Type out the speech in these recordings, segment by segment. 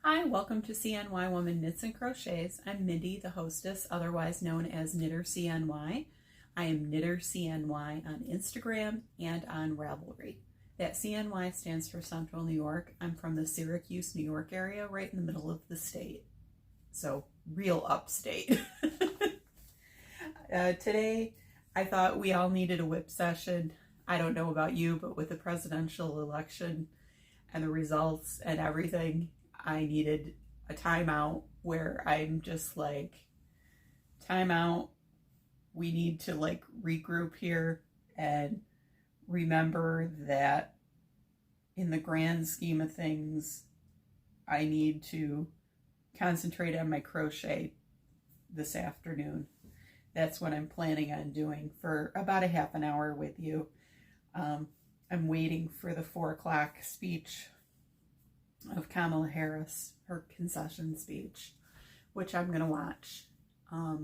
Hi, welcome to CNY Woman Knits and Crochets. I'm Mindy, the hostess, otherwise known as Knitter CNY. I am Knitter CNY on Instagram and on Ravelry. That CNY stands for Central New York. I'm from the Syracuse, New York area, right in the middle of the state. So, real upstate. Today, I thought we all needed a WIP session. I don't know about you, but with the presidential election and the results and everything, I needed a timeout where I'm just like, timeout, we need to like regroup here and remember that in the grand scheme of things, I need to concentrate on my crochet this afternoon. That's what I'm planning on doing for about a half an hour with you. I'm waiting for the 4 o'clock speech of Kamala Harris, her concession speech, which I'm going to watch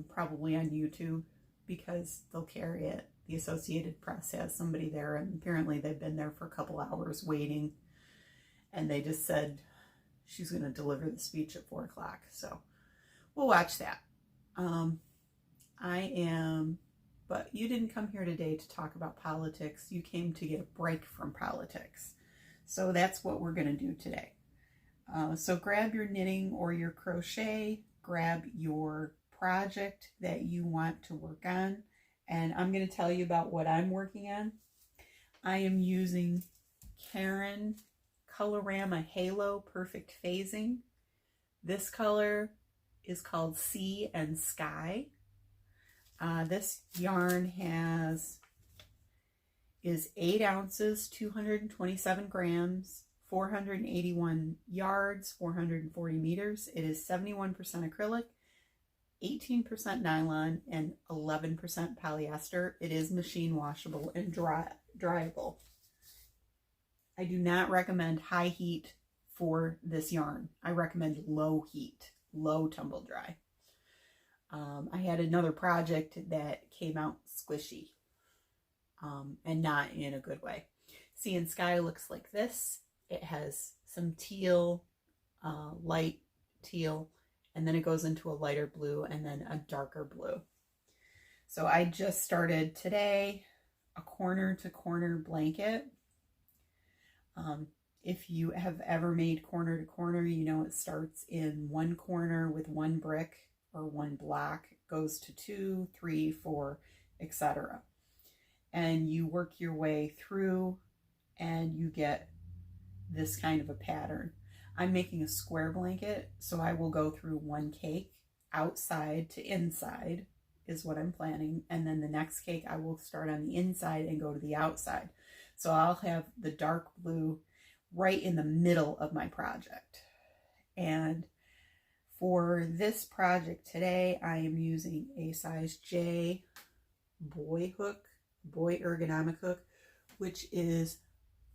probably on YouTube because they'll carry it. The Associated Press has somebody there, and apparently they've been there for a couple hours waiting, and they just said she's going to deliver the speech at 4 o'clock. So we'll watch that. But you didn't come here today to talk about politics. You came to get a break from politics. So that's what we're going to do today. So grab your knitting or your crochet, grab your project that you want to work on, and I'm going to tell you about what I'm working on. I am using Caron Colorama Halo Perfect Phasing. This color is called Sea and Sky. This yarn is 8 ounces, 227 grams, 481 yards, 440 meters. It is 71% acrylic, 18% nylon, and 11% polyester. It is machine washable and dryable. I do not recommend high heat for this yarn. I recommend low heat, low tumble dry. I had another project that came out squishy and not in a good way. Sea and Sky looks like this. It has some teal, light teal, and then it goes into a lighter blue and then a darker blue. So I just started today a corner to corner blanket. If you have ever made corner to corner, you know it starts in one corner with one brick or one block, goes to 2, 3, 4, etc. And you work your way through and you get this kind of a pattern. I'm making a square blanket, so I will go through one cake outside to inside is what I'm planning, and then the next cake I will start on the inside and go to the outside. So I'll have the dark blue right in the middle of my project. And for this project today, I am using a size J boy ergonomic hook, which is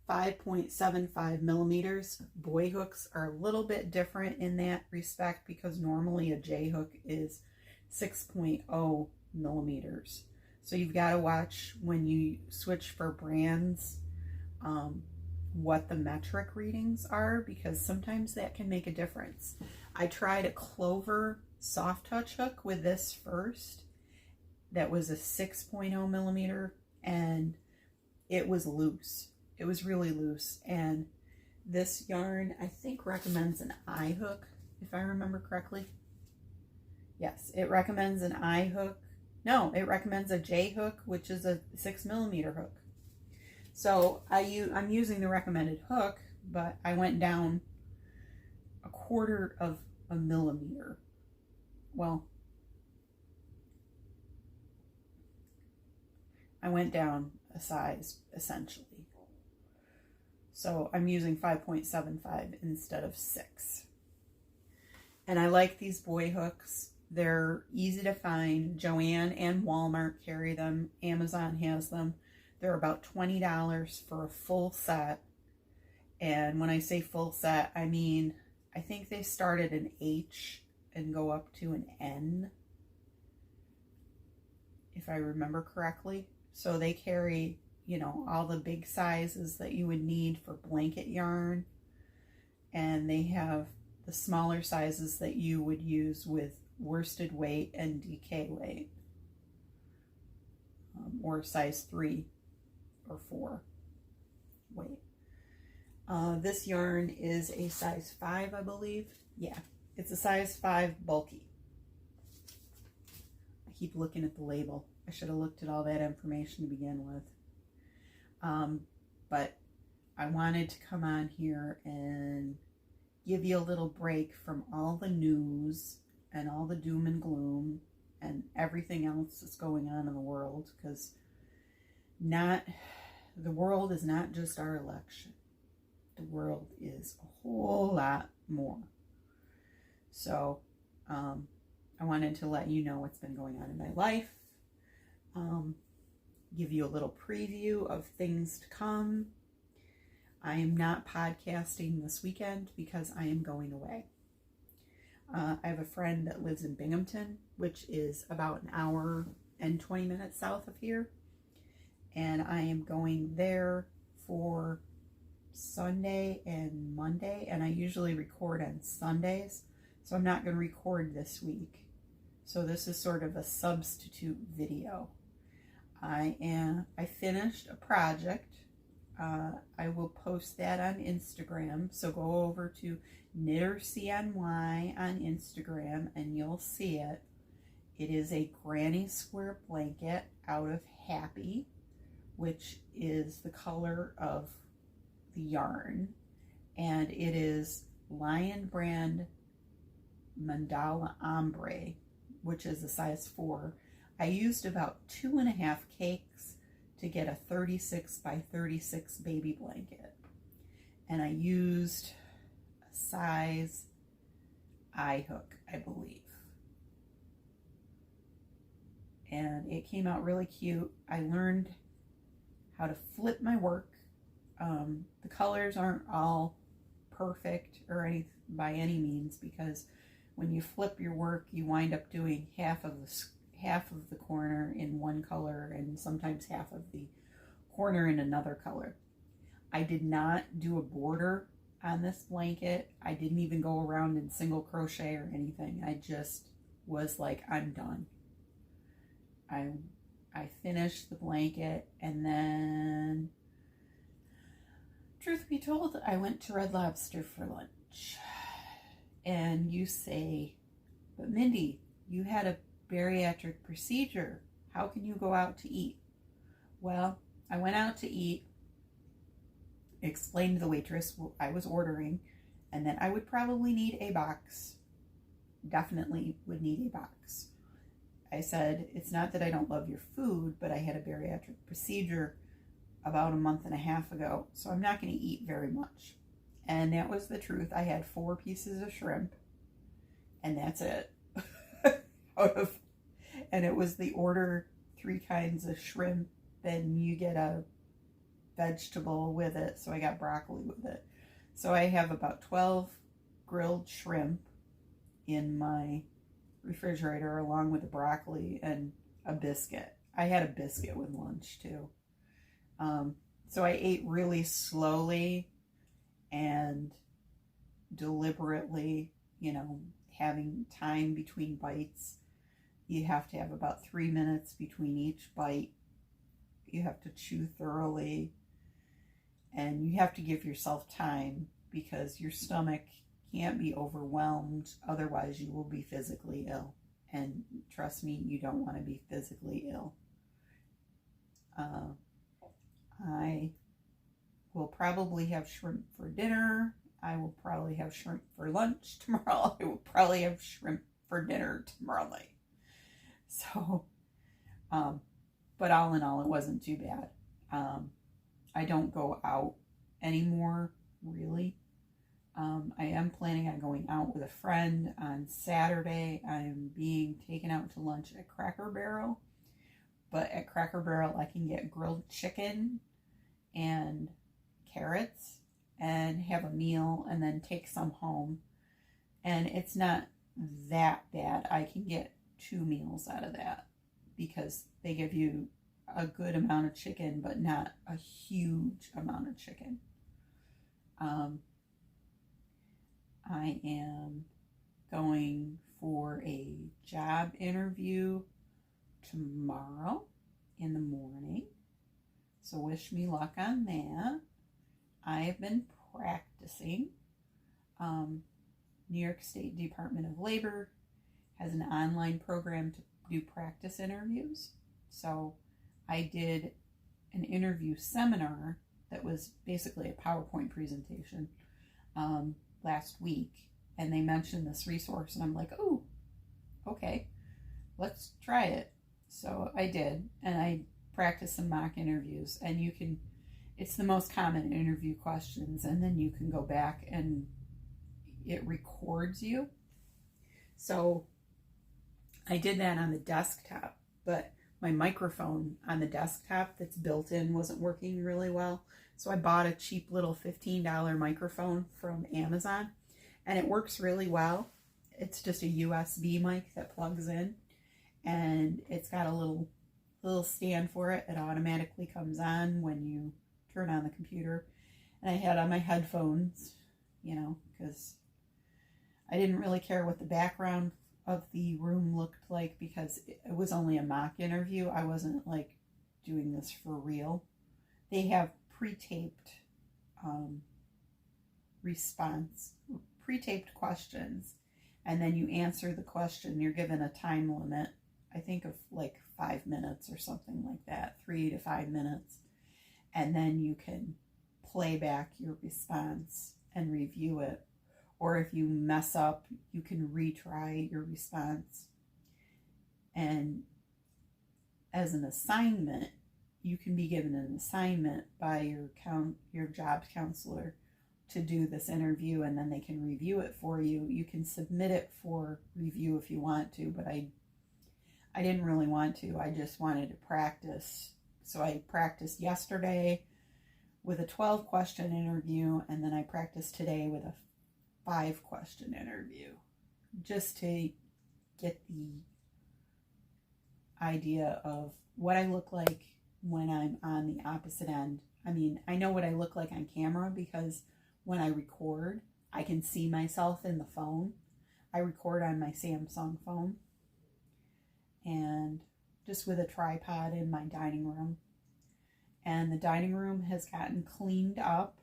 5.75 millimeters. Boy hooks are a little bit different in that respect because normally a J hook is 6.0 millimeters. So you've got to watch when you switch for brands what the metric readings are, because sometimes that can make a difference. I tried a Clover soft touch hook with this first. That was a 6.0 millimeter and it was loose. It was really loose, and this yarn I think recommends an I hook, if I remember correctly. Yes, it recommends an I hook. No, it recommends a J hook, which is a 6 millimeter hook. So I'm using the recommended hook, but I went down 1/4 of a millimeter. Well, I went down a size essentially. So I'm using 5.75 instead of 6. And I like these boy hooks. They're easy to find. Joann and Walmart carry them. Amazon has them. They're about $20 for a full set. And when I say full set, I mean, I think they start at an H and go up to an N, if I remember correctly. So they carry, you know, all the big sizes that you would need for blanket yarn. And they have the smaller sizes that you would use with worsted weight and DK weight, or size 3 or 4 weight. This yarn is a size 5, I believe. Yeah, it's a size 5 bulky. I keep looking at the label. I should have looked at all that information to begin with. But I wanted to come on here and give you a little break from all the news and all the doom and gloom and everything else that's going on in the world, because the world is not just our election. The world is a whole lot more. So I wanted to let you know what's been going on in my life, give you a little preview of things to come. I am not podcasting this weekend because I am going away. I have a friend that lives in Binghamton, which is about an hour and 20 minutes south of here. And I am going there for Sunday and Monday. And I usually record on Sundays, so I'm not going to record this week. So this is sort of a substitute video. I finished a project. I will post that on Instagram, so go over to KnitterCNY on Instagram and you'll see it. It is a granny square blanket out of Happy, which is the color of the yarn, and it is Lion Brand Mandala Ombre, which is a size 4. I used about 2.5 cakes to get a 36 by 36 baby blanket, and I used a size eye hook, I believe, and it came out really cute. I learned how to flip my work. The colors aren't all perfect or by any means, because when you flip your work you wind up doing half of the corner in one color and sometimes half of the corner in another color. I did not do a border on this blanket. I didn't even go around in single crochet or anything. I just was like, I'm done. I finished the blanket, and then, truth be told, I went to Red Lobster for lunch. And you say, but Mindy, you had a bariatric procedure. How can you go out to eat? Well, I went out to eat, explained to the waitress what I was ordering, and that I would probably need a box. Definitely would need a box. I said, it's not that I don't love your food, but I had a bariatric procedure about a month and a half ago, so I'm not going to eat very much. And that was the truth. I had 4 pieces of shrimp, and that's it. And it was the order 3 kinds of shrimp, and you get a vegetable with it, so I got broccoli with it. So I have about 12 grilled shrimp in my refrigerator, along with the broccoli and a biscuit. I had a biscuit with lunch too. So I ate really slowly and deliberately, having time between bites. You have to have about 3 minutes between each bite. You have to chew thoroughly, and you have to give yourself time, because your stomach can't be overwhelmed, otherwise you will be physically ill. And trust me, you don't want to be physically ill. I will probably have shrimp for dinner. I will probably have shrimp for lunch tomorrow. I will probably have shrimp for dinner tomorrow night. So, but all in all, it wasn't too bad. I don't go out anymore, really. I am planning on going out with a friend on Saturday. I am being taken out to lunch at Cracker Barrel. But at Cracker Barrel, I can get grilled chicken and carrots and have a meal and then take some home. And it's not that bad. I can get 2 meals out of that, because they give you a good amount of chicken, but not a huge amount of chicken. I am going for a job interview tomorrow in the morning. So wish me luck on that. I have been practicing. New York State Department of Labor has an online program to do practice interviews. So I did an interview seminar that was basically a PowerPoint presentation last week, and they mentioned this resource, and I'm like, oh, okay, let's try it. So I did, and I practiced some mock interviews, and it's the most common interview questions, and then you can go back and it records you. So I did that on the desktop, but my microphone on the desktop that's built in wasn't working really well. So I bought a cheap little $15 microphone from Amazon, and it works really well. It's just a USB mic that plugs in, and it's got a little stand for it. It automatically comes on when you turn on the computer. And I had on my headphones, because I didn't really care what the background of the room looked like, because it was only a mock interview. I wasn't like doing this for real. They have pre-taped pre-taped questions, and then you answer the question. You're given a time limit, I think of like 5 minutes or something like that, 3 to 5 minutes, and then you can play back your response and review it. Or if you mess up, you can retry your response. And as an assignment, you can be given an assignment by your jobs counselor to do this interview, and then they can review it for you. You can submit it for review if you want to, but I didn't really want to. I just wanted to practice. So I practiced yesterday with a 12-question interview, and then I practiced today with a 5-question interview, just to get the idea of what I look like when I'm on the opposite end. I mean, I know what I look like on camera because when I record, I can see myself in the phone. I record on my Samsung phone, and just with a tripod in my dining room. And the dining room has gotten cleaned up.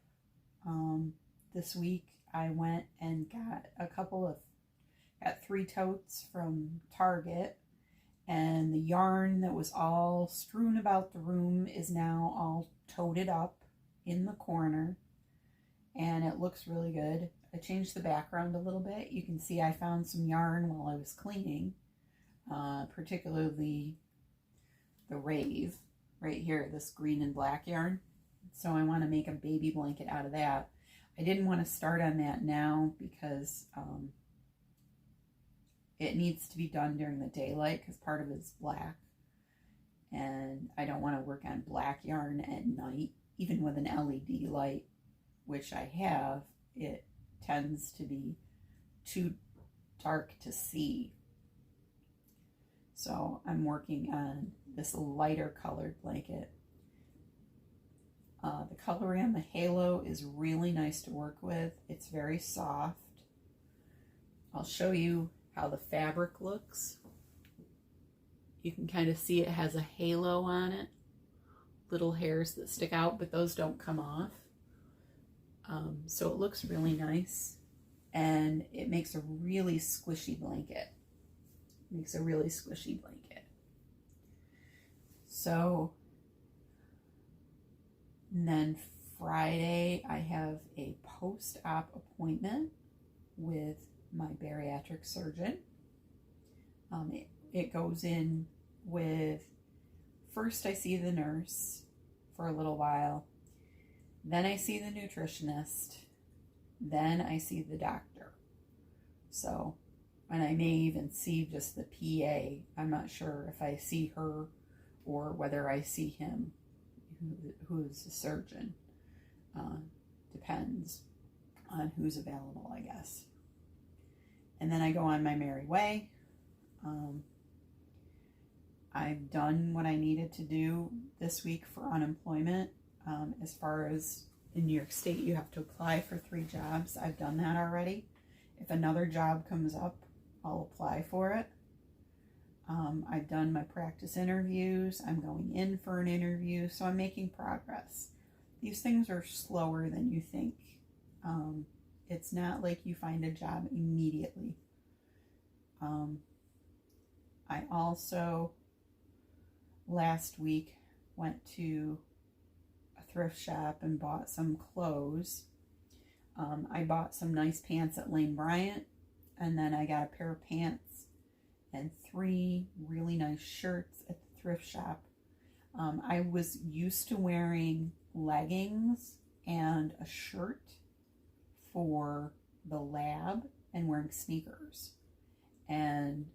This week I went and got 3 totes from Target, and the yarn that was all strewn about the room is now all toted up in the corner, and it looks really good. I changed the background a little bit. You can see I found some yarn while I was cleaning, particularly the rave right here, this green and black yarn. So I want to make a baby blanket out of that. I didn't want to start on that now because it needs to be done during the daylight because part of it is black, and I don't want to work on black yarn at night. Even with an LED light, which I have, it tends to be too dark to see. So I'm working on this lighter colored blanket. The Colorama Halo is really nice to work with. It's very soft. I'll show you how the fabric looks. You can kind of see it has a halo on it. Little hairs that stick out, but those don't come off. So it looks really nice, and it makes a really squishy blanket. So, and then Friday I have a post-op appointment with my bariatric surgeon. It goes in with, first I see the nurse for a little while, then I see the nutritionist, then I see the doctor. So, and I may even see just the PA. I'm not sure if I see her or whether I see him, who's the surgeon. Depends on who's available, I guess. And then I go on my merry way. I've done what I needed to do this week for unemployment. As far as in New York State, you have to apply for 3 jobs. I've done that already, If another job comes up, I'll apply for it. I've done my practice interviews. I'm going in for an interview, so I'm making progress. These things are slower than you think. It's not like you find a job immediately. I also, last week, went to a thrift shop and bought some clothes. I bought some nice pants at Lane Bryant, and then I got a pair of pants and 3 really nice shirts at the thrift shop. I was used to wearing leggings and a shirt for the lab and wearing sneakers. And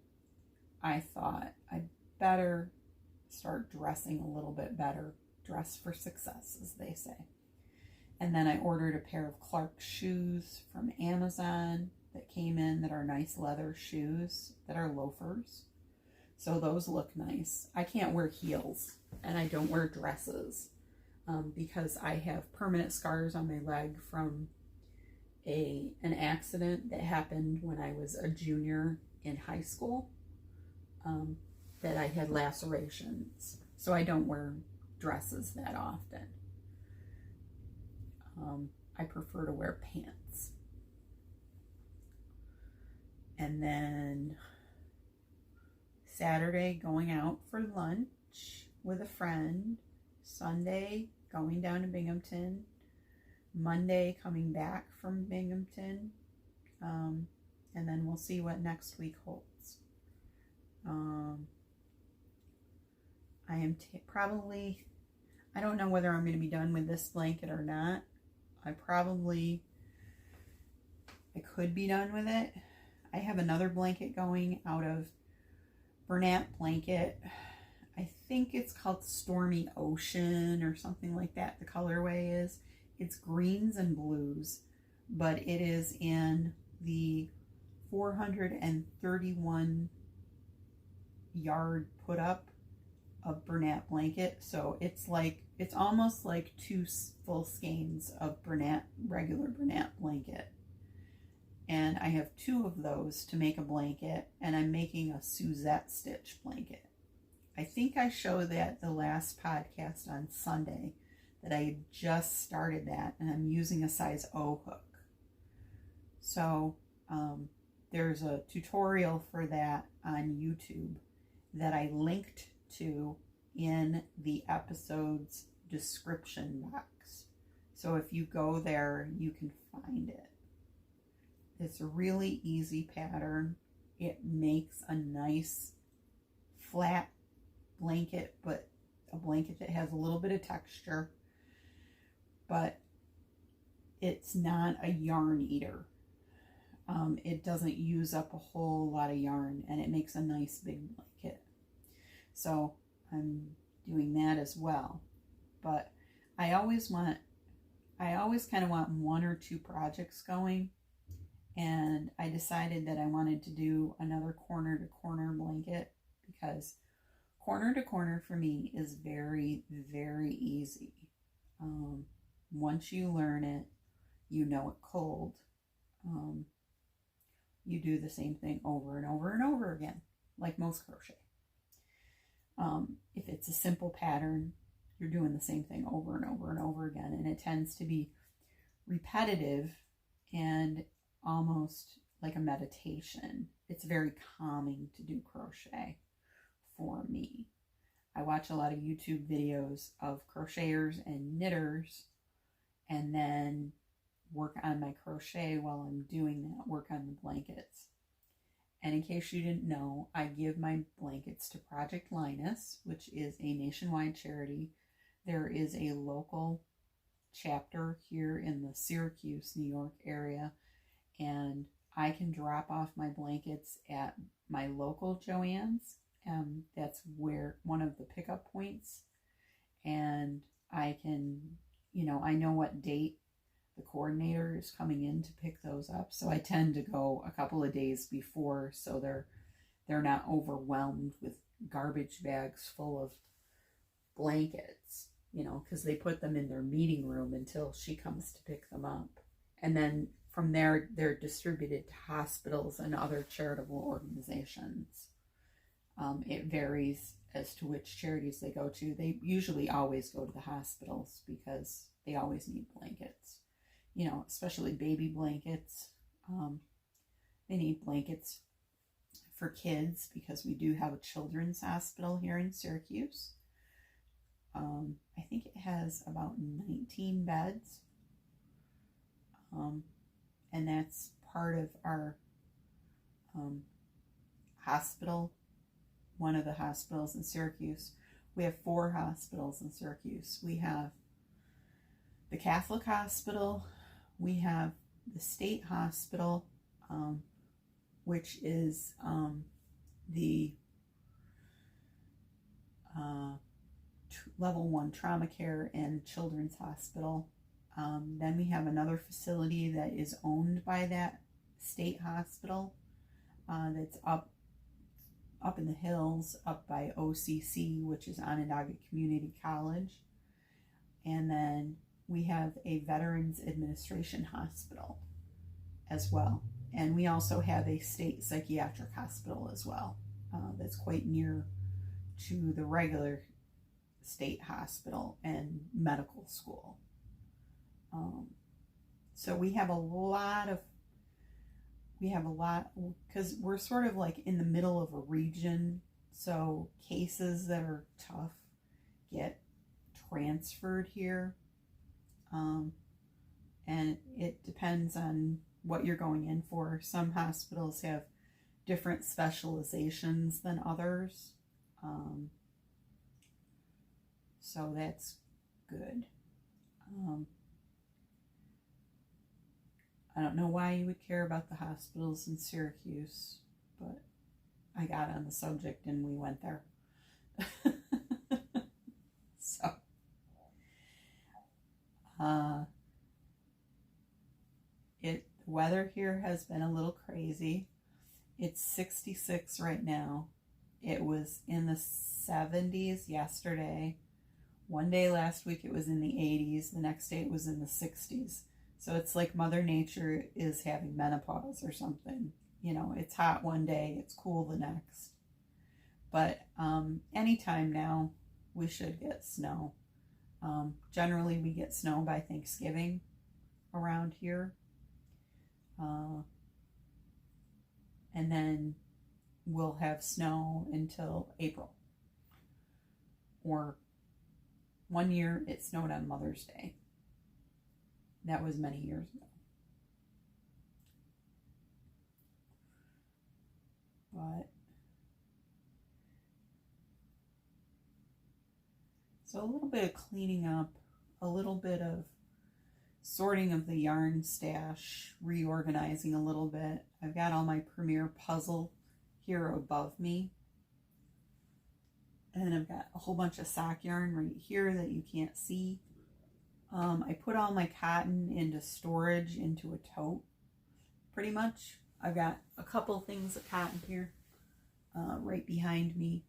I thought I'd better start dressing a little bit better. Dress for success, as they say. And then I ordered a pair of Clark shoes from Amazon that came in that are nice leather shoes that are loafers. So those look nice. I can't wear heels and I don't wear dresses because I have permanent scars on my leg from an accident that happened when I was a junior in high school, that I had lacerations. So I don't wear dresses that often. I prefer to wear pants. And then Saturday, going out for lunch with a friend. Sunday, going down to Binghamton. Monday, coming back from Binghamton. And then we'll see what next week holds. I am probably, I don't know whether I'm going to be done with this blanket or not. I could be done with it. I have another blanket going out of Bernat Blanket. I think it's called Stormy Ocean or something like that. The colorway is. It's greens and blues, but it is in the 431 yard put up of Bernat Blanket. So it's almost like 2 full skeins of regular Bernat Blanket. And I have 2 of those to make a blanket, and I'm making a Suzette stitch blanket. I think I showed that the last podcast on Sunday, that I had just started that, and I'm using a size O hook. So there's a tutorial for that on YouTube that I linked to in the episode's description box. So if you go there, you can find it. It's a really easy pattern. It makes a nice flat blanket, but a blanket that has a little bit of texture, but it's not a yarn eater. It doesn't use up a whole lot of yarn, and it makes a nice big blanket. So I'm doing that as well. But I always kind of want 1 or 2 projects going. And I decided that I wanted to do another corner to corner blanket, because corner to corner for me is very, very easy. Once you learn it, you know it cold. You do the same thing over and over and over again, like most crochet. If it's a simple pattern, you're doing the same thing over and over and over again, and it tends to be repetitive and almost like a meditation. It's very calming to do crochet for me. I watch a lot of YouTube videos of crocheters and knitters, and then work on my crochet while I'm doing that, work on the blankets. And in case you didn't know, I give my blankets to Project Linus, which is a nationwide charity. There is a local chapter here in the Syracuse, New York area, and I can drop off my blankets at my local Joann's. That's where one of the pickup points, and I can, I know what date the coordinator is coming in to pick those up, so I tend to go a couple of days before, so they're not overwhelmed with garbage bags full of blankets, because they put them in their meeting room until she comes to pick them up. And then from there, they're distributed to hospitals and other charitable organizations. It varies as to which charities they go to. They usually always go to the hospitals because they always need blankets, you know, especially baby blankets. They need blankets for kids because we do have a children's hospital here in Syracuse. I think it has about 19 beds. And that's part of our hospital, one of the hospitals in Syracuse. We have 4 hospitals in Syracuse. We have the Catholic hospital, we have the state hospital, which is the level 1 trauma care and children's hospital. Then we have another facility that is owned by that state hospital, that's up in the hills, up by OCC, which is Onondaga Community College. And then we have a Veterans Administration hospital as well. And we also have a state psychiatric hospital as well, that's quite near to the regular state hospital and medical school. So we have a lot, because we're sort of like in the middle of a region, so cases that are tough get transferred here. And it depends on what you're going in for. Some hospitals have different specializations than others. So that's good. I don't know why you would care about the hospitals in Syracuse, but I got on the subject and we went there. So, the weather here has been a little crazy. It's 66 right now. It was in the 70s yesterday. One day last week it was in the 80s. The next day it was in the 60s. So it's like Mother Nature is having menopause or something. You know, it's hot one day, it's cool the next. But anytime now, we should get snow. Generally, we get snow by Thanksgiving around here. And then we'll have snow until April. Or one year, it snowed on Mother's Day. That was many years ago. But so a little bit of cleaning up, a little bit of sorting of the yarn stash, reorganizing a little bit. I've got all my Premier puzzle here above me. And I've got a whole bunch of sock yarn right here that you can't see. I put all my cotton into storage, into a tote, pretty much. I've got a couple things of cotton here, right behind me.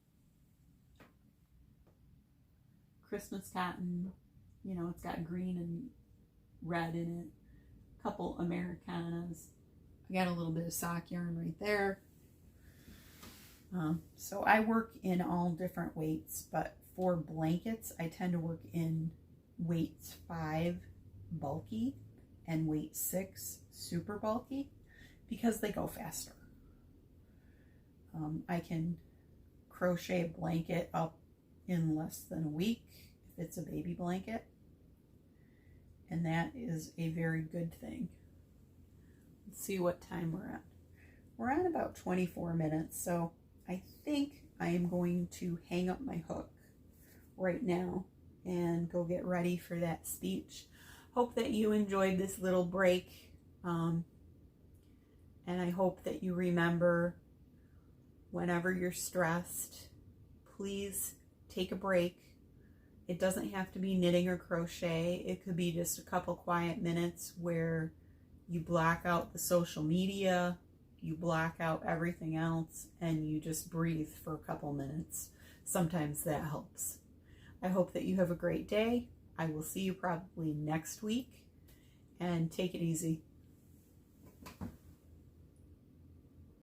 Christmas cotton, you know, it's got green and red in it. A couple Americanas. I got a little bit of sock yarn right there. So I work in all different weights, but for blankets, I tend to work in weight 5 bulky and weight 6 super bulky because they go faster. I can crochet a blanket up in less than a week if it's a baby blanket, and that is a very good thing. Let's see what time we're at. We're at about 24 minutes, so I think I am going to hang up my hook right now and go get ready for that speech. Hope that you enjoyed this little break, and I hope that you remember, whenever you're stressed, please take a break. It doesn't have to be knitting or crochet. It could be just a couple quiet minutes where you block out the social media, you block out everything else, and you just breathe for a couple minutes. Sometimes that helps. I hope that you have a great day. I will see you probably next week, and take it easy.